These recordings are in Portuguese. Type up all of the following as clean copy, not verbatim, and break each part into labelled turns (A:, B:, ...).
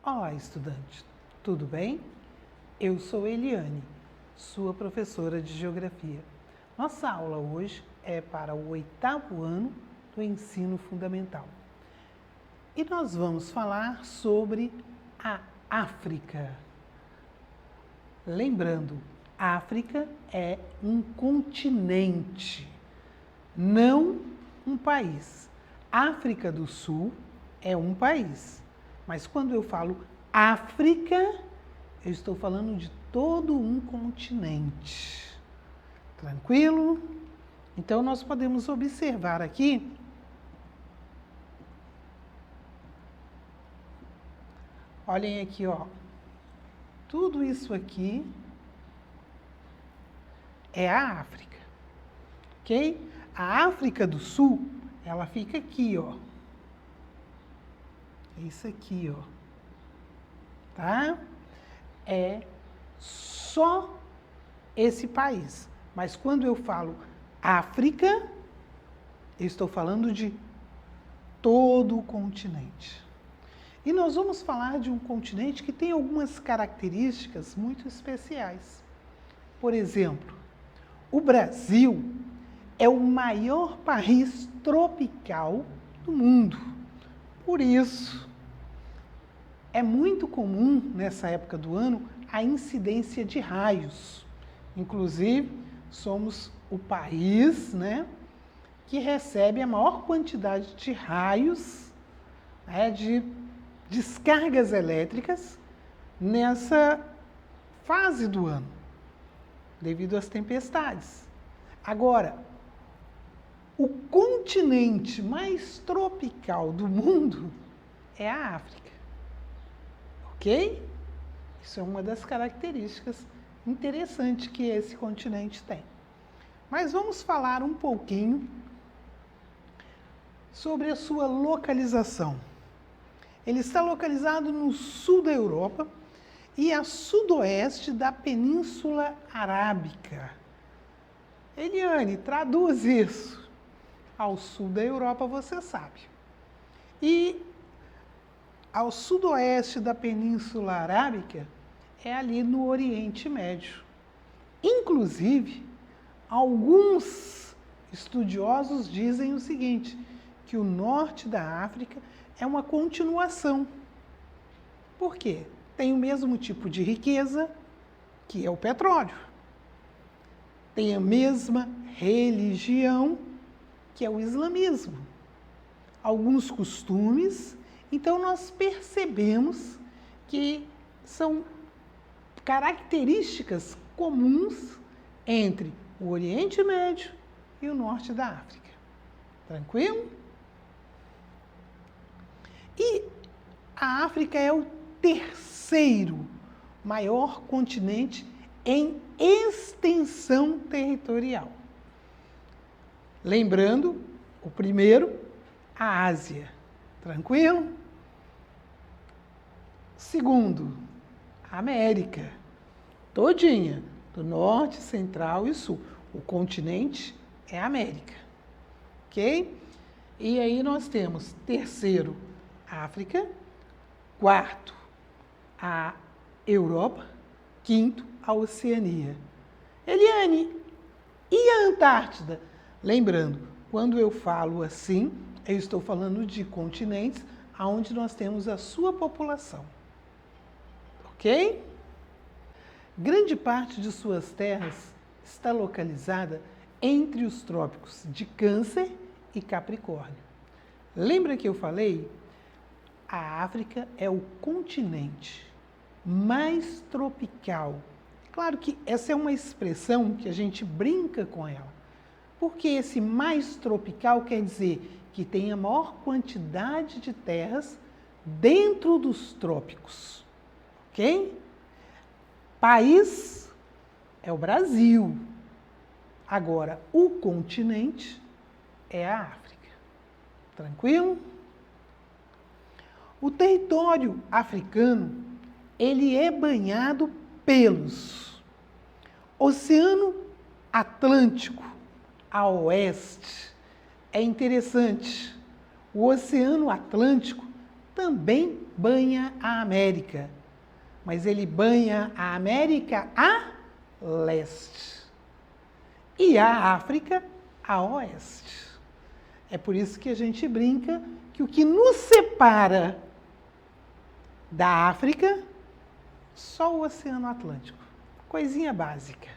A: Olá, estudante. Tudo bem? Eu sou Eliane, sua professora de Geografia. Nossa aula hoje é para o 8º ano do ensino fundamental. E nós vamos falar sobre a África. Lembrando, África é um continente, não um país. África do Sul é um país, mas quando eu falo África, eu estou falando de todo um continente. Tranquilo? Então, nós podemos observar aqui olhem aqui, ó. Tudo isso aqui é a África, ok? A África do Sul, ela fica aqui, ó. Isso aqui, ó. Tá? É só esse país. Mas quando eu falo África, eu estou falando de todo o continente. E nós vamos falar de um continente que tem algumas características muito especiais. Por exemplo, o Brasil é o maior país tropical do mundo. Por isso, é muito comum, nessa época do ano, a incidência de raios. Inclusive, somos o país, que recebe a maior quantidade de raios, de descargas elétricas nessa fase do ano, devido às tempestades. Agora, o continente mais tropical do mundo é a África, ok? Isso é uma das características interessantes que esse continente tem. Mas vamos falar um pouquinho sobre a sua localização. Ele está localizado no sul da Europa e a sudoeste da Península Arábica. Eliane, traduz isso. Ao sul da Europa, você sabe. E ao sudoeste da Península Arábica é ali no Oriente Médio. Inclusive, alguns estudiosos dizem o seguinte, que o norte da África é uma continuação. Por quê? Tem o mesmo tipo de riqueza, que é o petróleo. Tem a mesma religião, que é o islamismo. Alguns costumes. Então, nós percebemos que são características comuns entre o Oriente Médio e o norte da África. Tranquilo? E a África é o terceiro maior continente em extensão territorial. Lembrando, o primeiro, a Ásia. Tranquilo? Segundo, a América. Todinha, do norte, central e sul. O continente é a América. Ok? E aí nós temos terceiro, África, quarto, a Europa, quinto, a Oceania. Eliane, e a Antártida? Lembrando, quando eu falo assim, eu estou falando de continentes onde nós temos a sua população. Ok? Grande parte de suas terras está localizada entre os trópicos de Câncer e Capricórnio. Lembra que eu falei? A África é o continente mais tropical. Claro que essa é uma expressão que a gente brinca com ela, porque esse mais tropical quer dizer que tem a maior quantidade de terras dentro dos trópicos, ok? País é o Brasil. Agora, o continente é a África. Tranquilo? O território africano, ele é banhado pelos Oceano Atlântico a oeste. É interessante, o Oceano Atlântico também banha a América, mas ele banha a América a leste e a África a oeste. É por isso que a gente brinca que o que nos separa da África, só o Oceano Atlântico. Coisinha básica.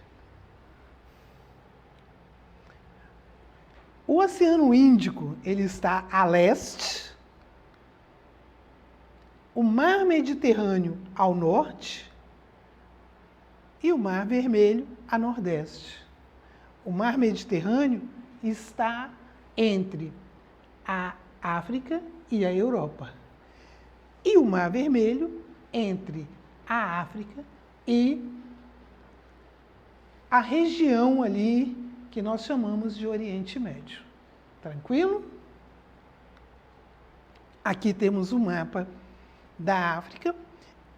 A: O Oceano Índico, ele está a leste, o Mar Mediterrâneo ao norte e o Mar Vermelho a nordeste. O Mar Mediterrâneo está entre a África e a Europa. E o Mar Vermelho entre a África e a região ali que nós chamamos de Oriente Médio. Tranquilo? Aqui temos o mapa da África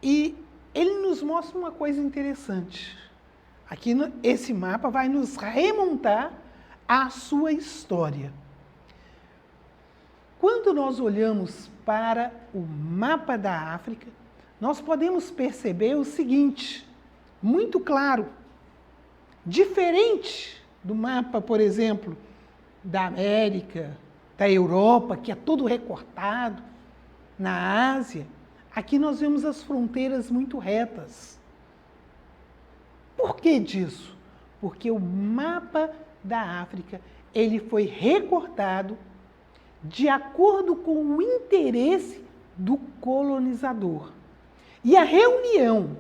A: e ele nos mostra uma coisa interessante. Aqui esse mapa vai nos remontar à sua história. Quando nós olhamos para o mapa da África, nós podemos perceber o seguinte, muito claro, diferente do mapa, por exemplo, da América, da Europa, que é todo recortado, na Ásia, aqui nós vemos as fronteiras muito retas. Por que disso? Porque o mapa da África, ele foi recortado de acordo com o interesse do colonizador. E a reunião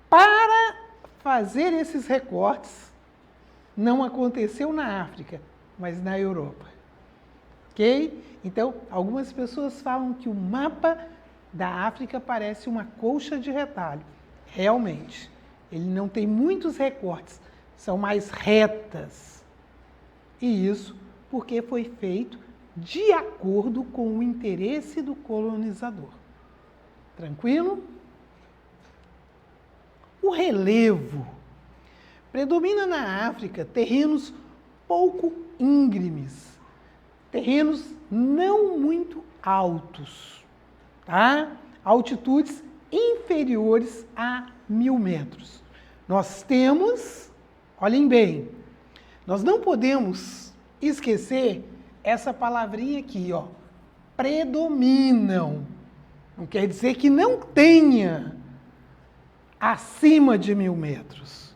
A: para fazer esses recortes não aconteceu na África, mas na Europa. Ok? Então, algumas pessoas falam que o mapa da África parece uma colcha de retalho. Realmente, ele não tem muitos recortes, são mais retas. E isso porque foi feito de acordo com o interesse do colonizador. Tranquilo? O relevo. Predomina na África terrenos pouco íngremes, terrenos não muito altos, tá? Altitudes inferiores a 1000 metros. Nós temos, olhem bem, nós não podemos esquecer essa palavrinha aqui, ó, predominam. Não quer dizer que não tenha acima de 1000 metros.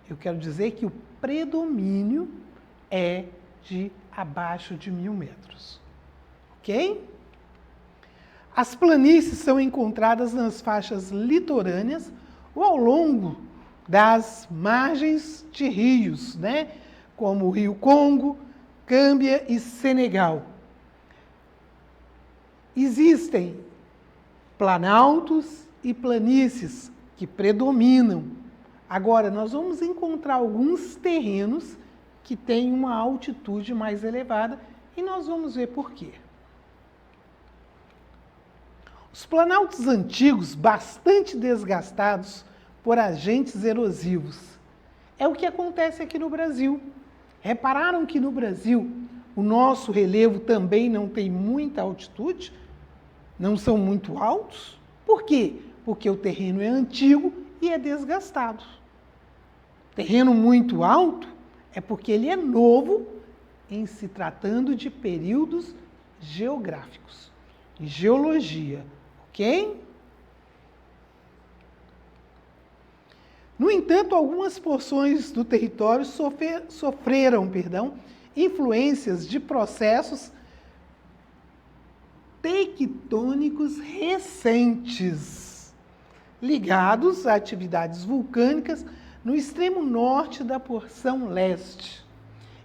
A: Eu quero dizer que o predomínio é de abaixo de 1000 metros. Ok? As planícies são encontradas nas faixas litorâneas ou ao longo das margens de rios, né? Como o Rio Congo, Gâmbia e Senegal. Existem planaltos e planícies que predominam. Agora, nós vamos encontrar alguns terrenos que têm uma altitude mais elevada e nós vamos ver por quê. Os planaltos antigos, bastante desgastados por agentes erosivos. É o que acontece aqui no Brasil. Repararam que no Brasil o nosso relevo também não tem muita altitude? Não são muito altos? Por quê? Porque o terreno é antigo e é desgastado. Terreno muito alto é porque ele é novo em se tratando de períodos geográficos, geologia, ok? No entanto, algumas porções do território sofreram influências de processos tectônicos recentes, ligados a atividades vulcânicas no extremo norte da porção leste.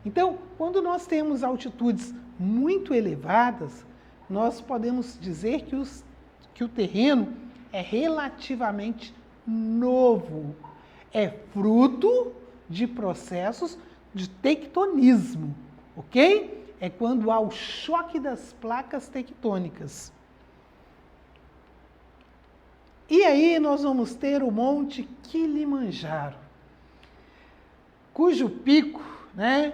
A: Então, quando nós temos altitudes muito elevadas, nós podemos dizer que o terreno é relativamente novo. É fruto de processos de tectonismo, ok? É quando há o choque das placas tectônicas. E aí nós vamos ter o Monte Kilimanjaro, cujo pico, né,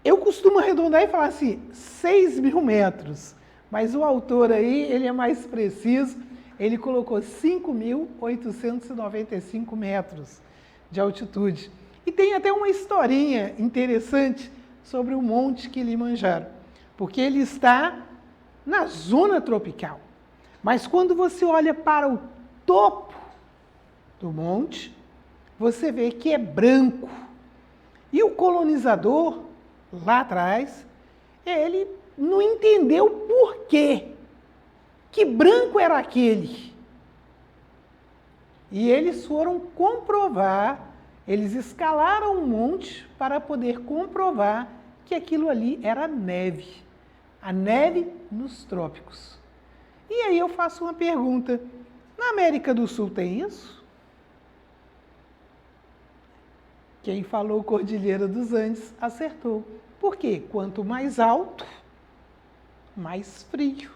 A: eu costumo arredondar e falar assim, 6.000 metros, Mas o autor aí, ele é mais preciso, ele colocou 5.895 metros de altitude. E tem até uma historinha interessante sobre o Monte Kilimanjaro, porque ele está na zona tropical. Mas quando você olha para o topo do monte, você vê que é branco. E o colonizador, lá atrás, ele não entendeu por quê. Que branco era aquele? E eles foram comprovar, eles escalaram um monte para poder comprovar que aquilo ali era neve. A neve nos trópicos. E aí eu faço uma pergunta. Na América do Sul tem isso? Quem falou Cordilheira dos Andes acertou. Por quê? Quanto mais alto, mais frio.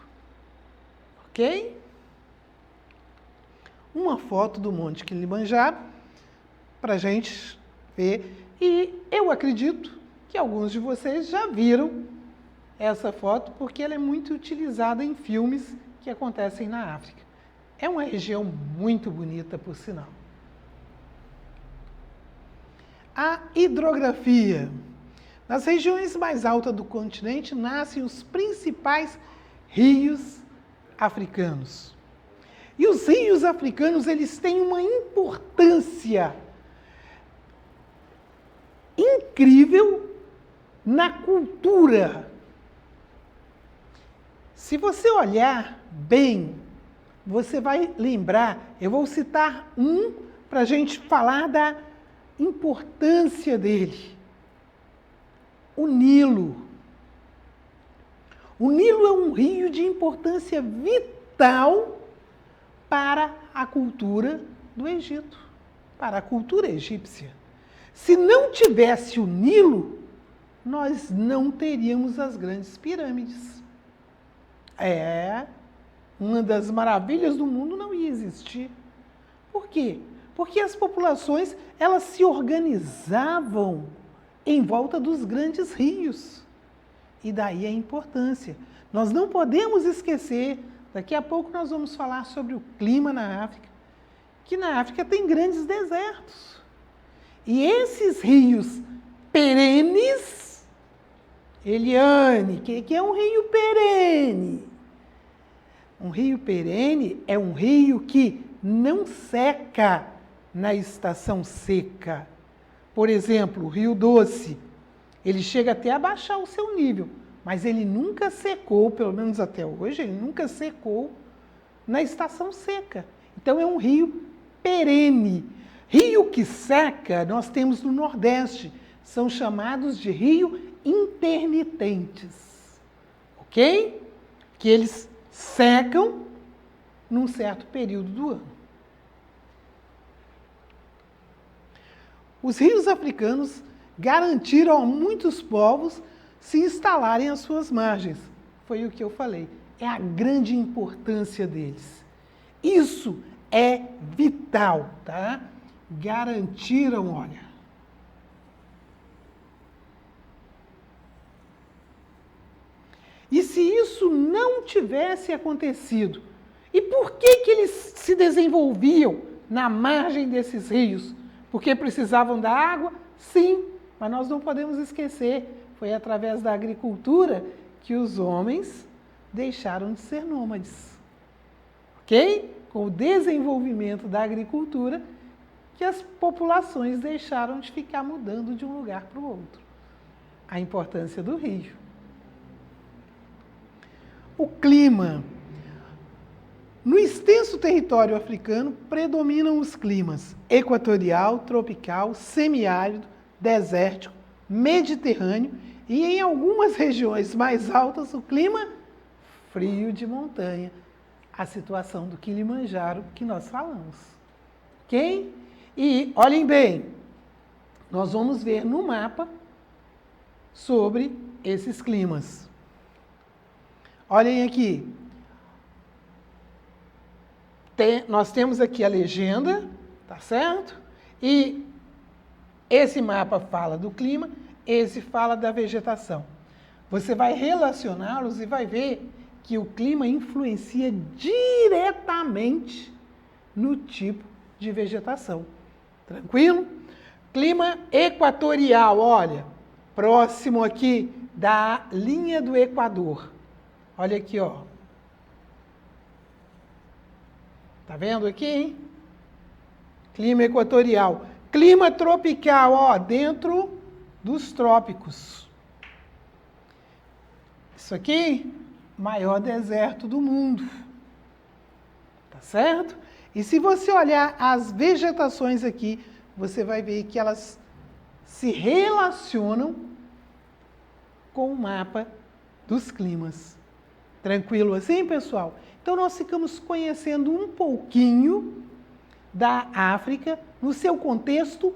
A: Ok? Uma foto do Monte Kilimanjaro para a gente ver. E eu acredito que alguns de vocês já viram essa foto porque ela é muito utilizada em filmes que acontecem na África. É uma região muito bonita, por sinal. A hidrografia. Nas regiões mais altas do continente nascem os principais rios africanos. E os rios africanos, eles têm uma importância incrível na cultura. Se você olhar bem, você vai lembrar, eu vou citar um para a gente falar da importância dele. O Nilo. O Nilo é um rio de importância vital para a cultura do Egito, para a cultura egípcia. Se não tivesse o Nilo, nós não teríamos as grandes pirâmides. Uma das maravilhas do mundo não ia existir. Por quê? Porque as populações, elas se organizavam em volta dos grandes rios. E daí a importância. Nós não podemos esquecer, daqui a pouco nós vamos falar sobre o clima na África, que na África tem grandes desertos. E esses rios perenes, Eliane, que é um rio perene? Um rio perene é um rio que não seca na estação seca. Por exemplo, o Rio Doce, ele chega até a baixar o seu nível, mas ele nunca secou, pelo menos até hoje, ele nunca secou na estação seca. Então é um rio perene. Rio que seca, nós temos no Nordeste, são chamados de rio intermitentes, ok? Que eles secam num certo período do ano. Os rios africanos garantiram a muitos povos se instalarem às suas margens. Foi o que eu falei. É a grande importância deles. Isso é vital, tá? Garantiram, olha. E se isso não tivesse acontecido, e por que eles se desenvolviam na margem desses rios? Porque precisavam da água? Sim, mas nós não podemos esquecer, foi através da agricultura que os homens deixaram de ser nômades. Ok? Com o desenvolvimento da agricultura, que as populações deixaram de ficar mudando de um lugar para o outro. A importância do rio. O clima. No extenso território africano, predominam os climas equatorial, tropical, semiárido, desértico, mediterrâneo e, em algumas regiões mais altas, o clima frio de montanha. A situação do Kilimanjaro que nós falamos. Ok? E, olhem bem, nós vamos ver no mapa sobre esses climas. Olhem aqui. Nós temos aqui a legenda, tá certo? E esse mapa fala do clima, esse fala da vegetação. Você vai relacioná-los e vai ver que o clima influencia diretamente no tipo de vegetação. Tranquilo? Clima equatorial, olha, próximo aqui da linha do Equador. Olha aqui, ó. Tá vendo aqui, hein? Clima equatorial. Clima tropical, ó, dentro dos trópicos. Isso aqui, maior deserto do mundo. Tá certo? E se você olhar as vegetações aqui, você vai ver que elas se relacionam com o mapa dos climas. Tranquilo assim, pessoal? Então, nós ficamos conhecendo um pouquinho da África no seu contexto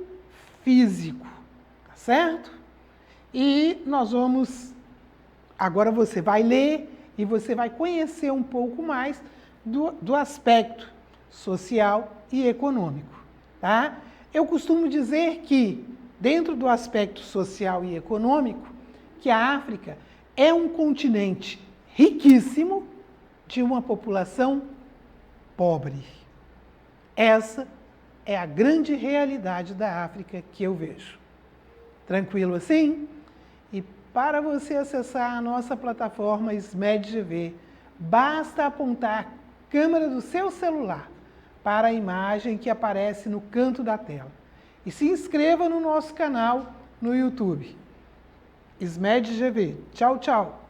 A: físico, tá certo? E nós vamos... Agora você vai ler e você vai conhecer um pouco mais do aspecto social e econômico, tá? Eu costumo dizer que, dentro do aspecto social e econômico, que a África é um continente riquíssimo de uma população pobre. Essa é a grande realidade da África que eu vejo. Tranquilo assim? E para você acessar a nossa plataforma SMED-GV, basta apontar a câmera do seu celular para a imagem que aparece no canto da tela. E se inscreva no nosso canal no YouTube. SMED-GV. Tchau, tchau!